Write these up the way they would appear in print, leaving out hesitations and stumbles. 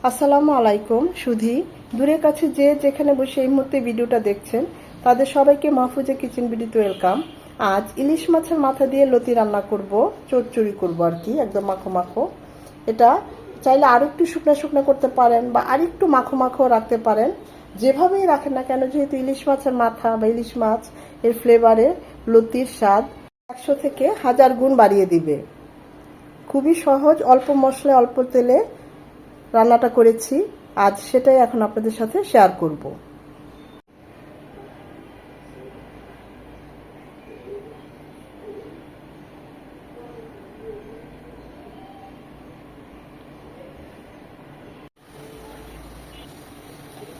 আসসালামু আলাইকুম সুধী। দূরের কাছে যে যেখানে বসে এই মুহূর্তে ভিডিওটা দেখছেন তাদের সবাইকে মাহফুজা কিচেন ভিডিওতে ওয়েলকাম। আজ ইলিশ মাছের মাথা দিয়ে লতি রান্না করব, চচ্চড়ি করব আর কি, একদম মাখো মাখো। এটা চাইলে আর একটু শুকনো শুকনো করতে পারেন বা আর একটু মাখো মাখো রাখতে পারেন, যেভাবেই রাখেন না কেন, যেহেতু ইলিশ মাছের মাথা বা ইলিশ মাছ এর ফ্লেভারে লতির স্বাদ 100 থেকে 1000 গুণ বাড়িয়ে দিবে। খুবই সহজ, অল্প মশলা অল্প তেলে রান্নাটা করেছি, আজ সেটাই এখন আপনাদের সাথে শেয়ার করব।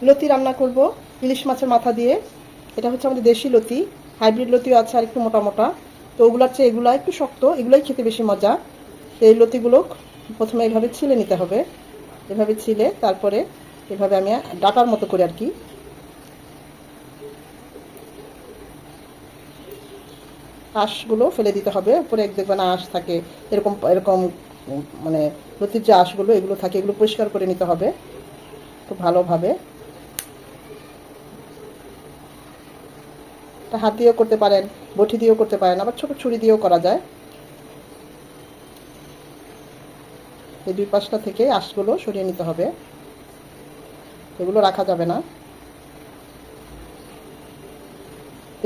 লতি রান্না করব ইলিশ মাছের মাথা দিয়ে। এটা হচ্ছে আমাদের দেশি লতি, হাইব্রিড লতিও আছে আর একটু মোটা মোটা, তো ওগুলার চেয়ে এগুলা একটু শক্ত, এগুলাই খেতে বেশি মজা। এই লতিগুলো প্রথমে এইভাবে ছিলে নিতে হবে, এভাবে ছিলে তারপরে এভাবে আমি ডাটার মতো করে আর কি আঁশগুলো ফেলে দিতে হবে। উপরে দেখবেন আঁশ থাকে, এরকম এরকম মানে লতির যে আঁশগুলো এগুলো থাকে, এগুলো পরিষ্কার করে নিতে হবে খুব ভালোভাবে। হাত দিয়েও করতে পারেন, বটি দিয়েও করতে পারেন, আবার ছোট ছুরি দিয়েও করা যায়। এই দুই পাশটা থেকে আঁশগুলো সরিয়ে নিতে হবে, এগুলো রাখা যাবে না।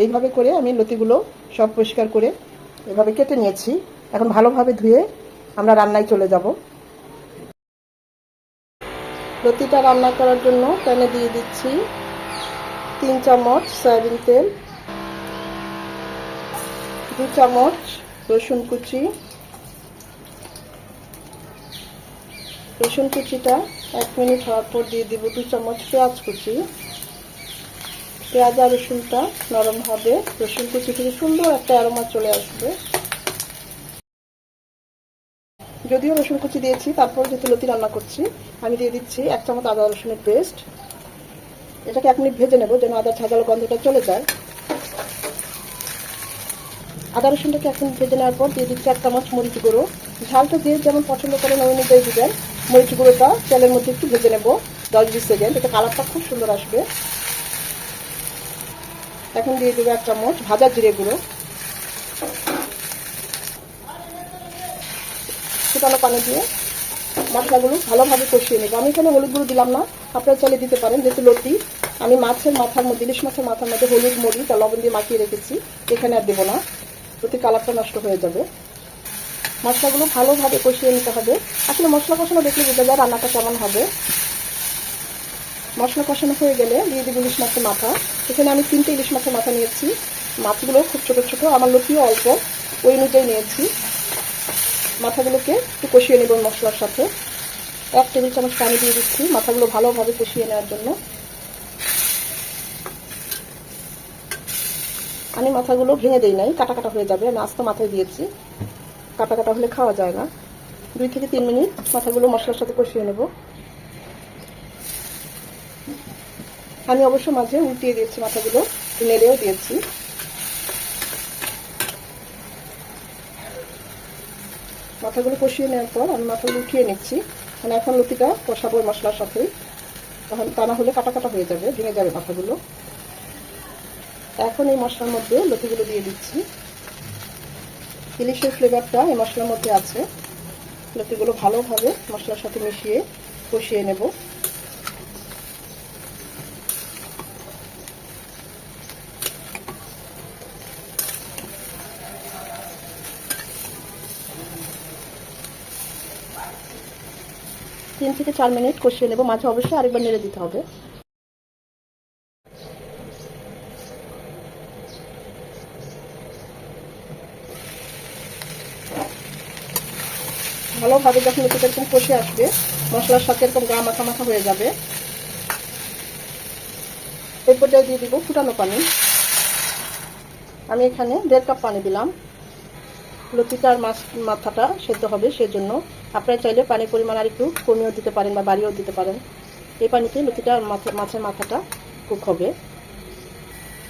এইভাবে করে আমি লতিগুলো সব পরিষ্কার করে এভাবে কেটে নিয়েছি। এখন ভালোভাবে ধুয়ে আমরা রান্নায় চলে যাব। লতিটা রান্না করার জন্য প্যানে দিয়ে দিচ্ছি 3 চামচ সয়াবিন তেল, 2 চামচ রসুন কুচি। রসুন কুচিটা 1 মিনিট হওয়ার পর দিয়ে দিব 2 চামচ পেঁয়াজ কুচি। পেঁয়াজ আর রসুনটা নরম হবে, রসুন কুচি থেকে সুন্দর একটা অ্যারোমা চলে আসবে। যদিও রসুন কুচি দিয়েছি, তারপর যেহেতু লতি রান্না করছি আমি দিয়ে দিচ্ছি 1 চামচ আদা রসুনের পেস্ট। এটাকে 1 মিনিট ভেজে নেব যেন আদা ঝাঁঝালো গন্ধটা চলে যায়। আদা রসুনটাকে 1 মিনিট ভেজে নেওয়ার পর দিয়ে দিচ্ছি 1 চামচ মরিচ গুঁড়ো। ঝালটা যে যেমন পছন্দ করেন ওই অনুযায়ী দিবেন। মরিচ গুঁড়োটা তেলের মধ্যে একটু ভেজে নেব 10-20 সেকেন্ড, এতে কালারটা খুব সুন্দর আসবে। এখন দিয়ে দেবো 1 চামচ ভাজা জিরে গুঁড়ো। ফুটানো পানি দিয়ে মশলাগুলো ভালোভাবে কষিয়ে নেব। আমি এখানে হলুদ গুঁড়ো দিলাম না, আপনারা চাইলে দিতে পারেন। যেহেতু লতি আমি মাছের মাথার মধ্যে, ইলিশ মাছের মাথার মধ্যে হলুদ মরিচ আর লবণ দিয়ে মাখিয়ে রেখেছি, এখানে আর দেবো না, লতি কালারটা নষ্ট হয়ে যাবে। মশলাগুলো ভালোভাবে কষিয়ে নিতে হবে। আসলে মশলা কষানো দেখলে বোঝা যায় রান্নাটা কেমন হবে। মশলা কষানো হয়ে গেলে দিয়ে দেবো ইলিশ মাছের মাথা। এখানে আমি 3টে ইলিশ মাছের মাথা নিয়েছি, মাছগুলো খুব ছোট ছোট, আমার লতিও অল্প, ওই অনুযায়ী নিয়েছি। মাথাগুলোকে একটু কষিয়ে নেব মশলার সাথে। 1 টেবিল চামচ পানি দিয়ে দিচ্ছি মাথাগুলো ভালোভাবে কষিয়ে নেওয়ার জন্য। আমি মাথাগুলো ভেঙে দিই নাই, কাটা কাটা হয়ে যাবে, আমি আস্ত মাথায় দিয়েছি, কাটা কাটা হলে খাওয়া যায় না। 2 থেকে 3 মিনিট মাথাগুলো মশলার সাথে কষিয়ে নেব। আমি অবশ্য মাঝে উল্টিয়ে দিয়েছি, মাথাগুলো নেড়েও দিয়েছি। মাথাগুলো কষিয়ে নেওয়ার পর আমি মাথাগুলো উঠিয়ে নিচ্ছি, মানে এখন লতিটা কষাবো মশলার সাথেই, তখন তা না হলে কাটা কাটা হয়ে যাবে, ভেঙে যাবে মাথাগুলো। এখন এই মশলার মধ্যে লতিগুলো দিয়ে দিচ্ছি। ইলিশের ফ্লেভারটা এই মশলার মধ্যে আছে। লতিগুলো ভালোভাবে মশলার সাথে মিশিয়ে কষিয়ে নেব। তিন থেকে 4 মিনিট কষিয়ে নেব। মাঝে অবশ্যই আরেকবার নেড়ে দিতে হবে। ভালোভাবে যখন লতিটা এরকম কষে আসবে, মশলার সাথে এরকম গা মাখা মাখা হয়ে যাবে, এই পর্যায়ে দিয়ে দিব ফুটানো পানি। আমি এখানে 1.5 কাপ পানি দিলাম। লতিটার মাছ মাথাটা সেদ্ধ হবে, সেজন্য আপনারা চাইলে পানির পরিমাণ আর একটু কমিয়েও দিতে পারেন বা বাড়িয়েও দিতে পারেন। এই পানিতে লতিটার মাছের মাথাটা কুক হবে।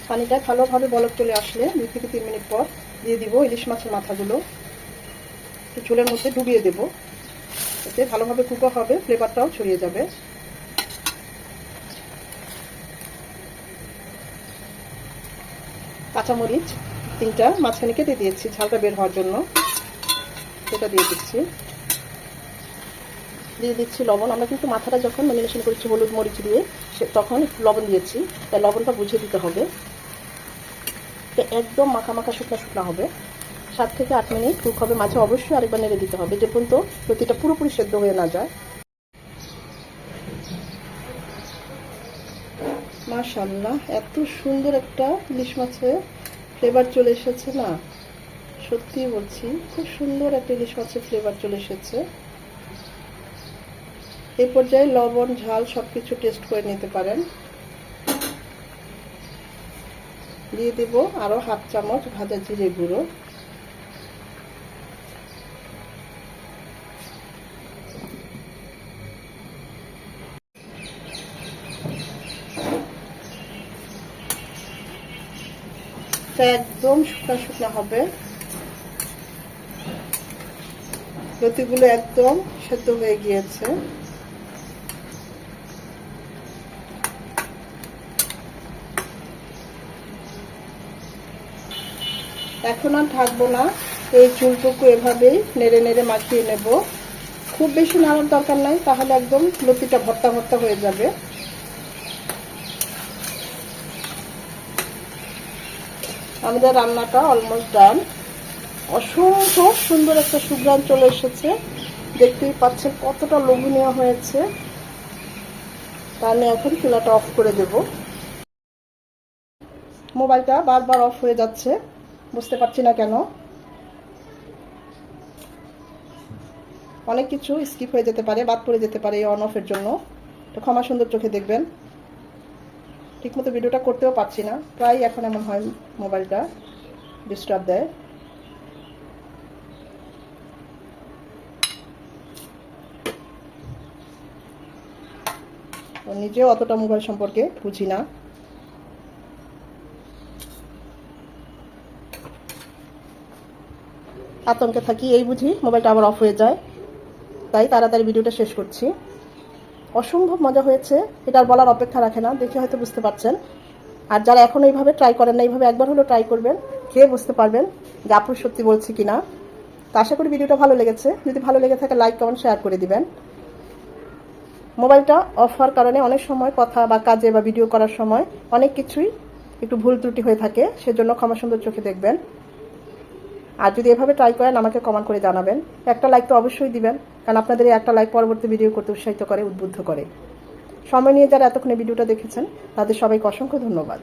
পানিটা ভালোভাবে বলক চলে আসলে 2 থেকে 3 মিনিট পর দিয়ে দিব ইলিশ মাছের মাথাগুলো, ঝোলের মধ্যে ডুবিয়ে দেব। এতে ভালোভাবে কুকও হবে, ফ্লেভারটাও ছড়িয়ে যাবে। কাঁচামরিচ 3টা মাঝখানে কেটে দিয়েছি ঝালটা বের হওয়ার জন্য, সেটা দিয়ে দিচ্ছি। দিয়ে দিচ্ছি লবণ। আমরা কিন্তু মাথাটা যখন ম্যারিনেশন করেছি হলুদ মরিচ দিয়ে, তখন একটু লবণ দিয়েছি, তাই লবণটা বুঝিয়ে দিতে হবে। একদম মাখা মাখা শুকনা শুকনা হবে। 7 থেকে 8 মিনিট কুক হবে। মাঝে অবশ্যই আরেকবার নেড়ে দিতে হবে, যে পর্যন্ত লতিটা পুরোপুরি সেদ্ধ হয়ে না যায়। মাশাআল্লাহ, এত সুন্দর একটা ইলিশ মাছের ফ্লেভার চলে এসেছে না, সত্যি বলছি, খুব সুন্দর একটা ইলিশ মাছের ফ্লেভার চলে এসেছে। এই পর্যায়ে লবণ ঝাল সবকিছু টেস্ট করে নিতে পারেন। দিয়ে দেব আরো 1/2 চামচ ভাজা জিরে গুঁড়ো। একদম শুকনা শুকনা হবে, লতিগুলো একদম সেদ্ধ হয়ে গিয়েছে। এখন আর ঢাকবো না, এই চুলটুকু এভাবেই নেড়ে নেড়ে মাখিয়ে নেব। খুব বেশি নাড়ার দরকার নাই, তাহলে একদম লতিটা ভর্তা ভর্তা হয়ে যাবে। আমাদের রান্নাটা অলমোস্ট ডান। অসংখ্য সুন্দর একটা সুঘ্রাণ চলে এসেছে, দেখতেই পাচ্ছেন কতটা লোভনীয় হয়েছে। তাহলে এখন চুলাটা অফ করে দেব। মোবাইলটা বারবার অফ হয়ে যাচ্ছে, বুঝতে পারছি না কেন। অনেক কিছু স্কিপ হয়ে যেতে পারে, বাদ পড়ে যেতে পারে এই অন অফের জন্য, তো ক্ষমা সুন্দর চোখে দেখবেন। ঠিকমতো ভিডিওটা করতেও পারছি না, প্রায় এখন এমন হয় মোবাইলটা ডিস্টার্ব দেয়। নিজেও অতটা মোবাইল সম্পর্কে বুঝি না। আতঙ্কে থাকি, এই বুঝি মোবাইলটা আবার অফ হয়ে যায়, তাই তাড়াতাড়ি ভিডিওটা শেষ করছি। অসম্ভব মজা হয়েছে, এটা আর বলার অপেক্ষা রাখে না, দেখে হয়তো বুঝতে পারছেন। আর যারা এখনো এইভাবে ট্রাই করেন না, এইভাবে একবার হলো ট্রাই করবেন, খেয়ে বুঝতে পারবেন যে আপু সত্যি বলছি কিনা। তো আশা করি ভিডিওটা ভালো লেগেছে। যদি ভালো লেগে থাকে লাইক কমেন্ট শেয়ার করে দিবেন। মোবাইলটা অফ হওয়ার কারণে অনেক সময় কথা বা কাজে বা ভিডিও করার সময় অনেক কিছুই একটু ভুল ত্রুটি হয়ে থাকে, সেজন্য ক্ষমা সুন্দর চোখে দেখবেন। আর যদি এভাবে ট্রাই করেন আমাকে কমেন্ট করে জানাবেন। একটা লাইক তো অবশ্যই দিবেন, কারণ আপনাদের এই একটা লাইক পরবর্তী ভিডিও করতে উৎসাহিত করে, উদ্বুদ্ধ করে। সময় নিয়ে যারা এতক্ষণে ভিডিওটা দেখেছেন তাদের সবাইকে অসংখ্য ধন্যবাদ।